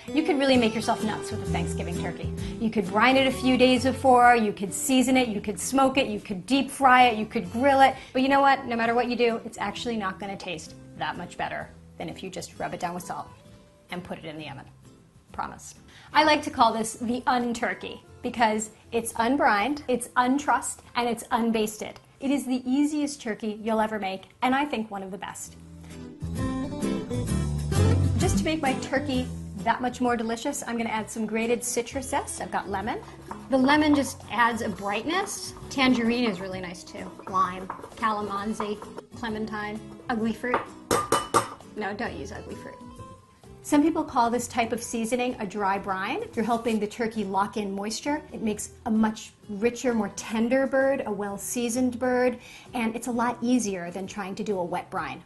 You could really make yourself nuts with a Thanksgiving turkey. You could brine it a few days before, you could season it, you could smoke it, you could deep fry it, you could grill it. But you know what? No matter what you do, it's actually not going to taste that much better than if you just rub it down with salt and put it in the oven. Promise. I like to call this the unturkey because it's unbrined, it's untrussed, and it's unbasted. It is the easiest turkey you'll ever make, and I think one of the best. Just to make my turkey that much more delicious, I'm going to add some grated citrus zest. I've got lemon. The lemon just adds a brightness. Tangerine is really nice too. Lime, calamansi, clementine, ugly fruit. No, don't use ugly fruit. Some people call this type of seasoning a dry brine. You're helping the turkey lock in moisture. It makes a much richer, more tender bird, a well-seasoned bird, and it's a lot easier than trying to do a wet brine.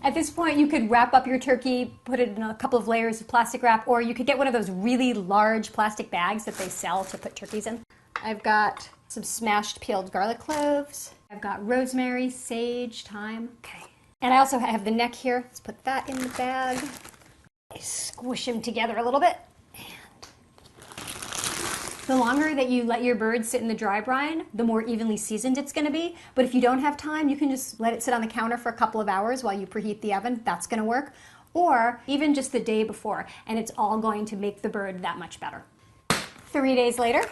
At this point, you could wrap up your turkey, put it in a couple of layers of plastic wrap, or you could get one of those really large plastic bags that they sell to put turkeys in. I've got some smashed peeled garlic cloves. I've got rosemary, sage, thyme. Okay. And I also have the neck here. Let's put that in the bag. Squish them together a little bit. The longer that you let your bird sit in the dry brine, the more evenly seasoned it's going to be. But if you don't have time, you can just let it sit on the counter for a couple of hours while you preheat the oven. That's going to work. Or even just the day before, and it's all going to make the bird that much better. 3 days later,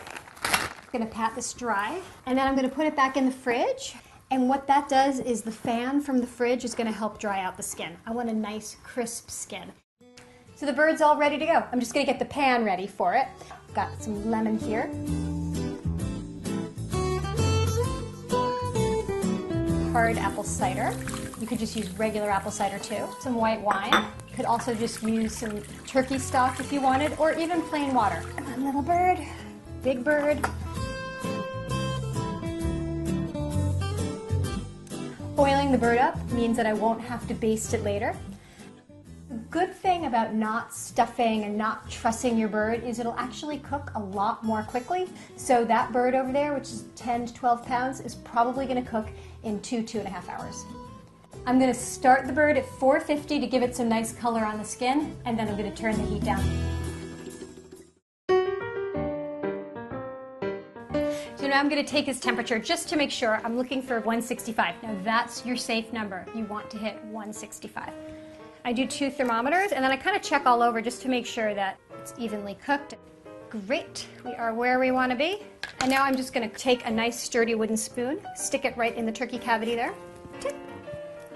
I'm going to pat this dry, and then I'm going to put it back in the fridge. And what that does is the fan from the fridge is going to help dry out the skin. I want a nice, crisp skin. So the bird's all ready to go. I'm just going to get the pan ready for it. Got some lemon here. Hard apple cider. You could just use regular apple cider too. Some white wine. You could also just use some turkey stock if you wanted, or even plain water. Come on, little bird. Big bird. Oiling the bird up means that I won't have to baste it later. The good thing about not stuffing and not trussing your bird is it'll actually cook a lot more quickly. So that bird over there, which is 10 to 12 pounds, is probably going to cook in 2.5 hours. I'm going to start the bird at 450 to give it some nice color on the skin, and then I'm going to turn the heat down. So now I'm going to take his temperature just to make sure. I'm looking for 165. Now that's your safe number. You want to hit 165. I do 2 thermometers, and then I kind of check all over just to make sure that it's evenly cooked. Great, we are where we want to be. And now I'm just going to take a nice sturdy wooden spoon, stick it right in the turkey cavity there,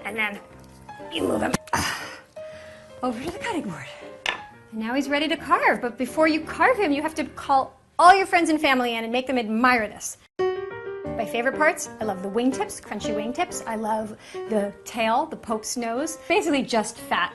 and then you move him over to the cutting board. And now he's ready to carve, but before you carve him, you have to call all your friends and family in and make them admire this. My favorite parts, I love the wingtips, crunchy wingtips. I love the tail, the Pope's nose. Basically just fat.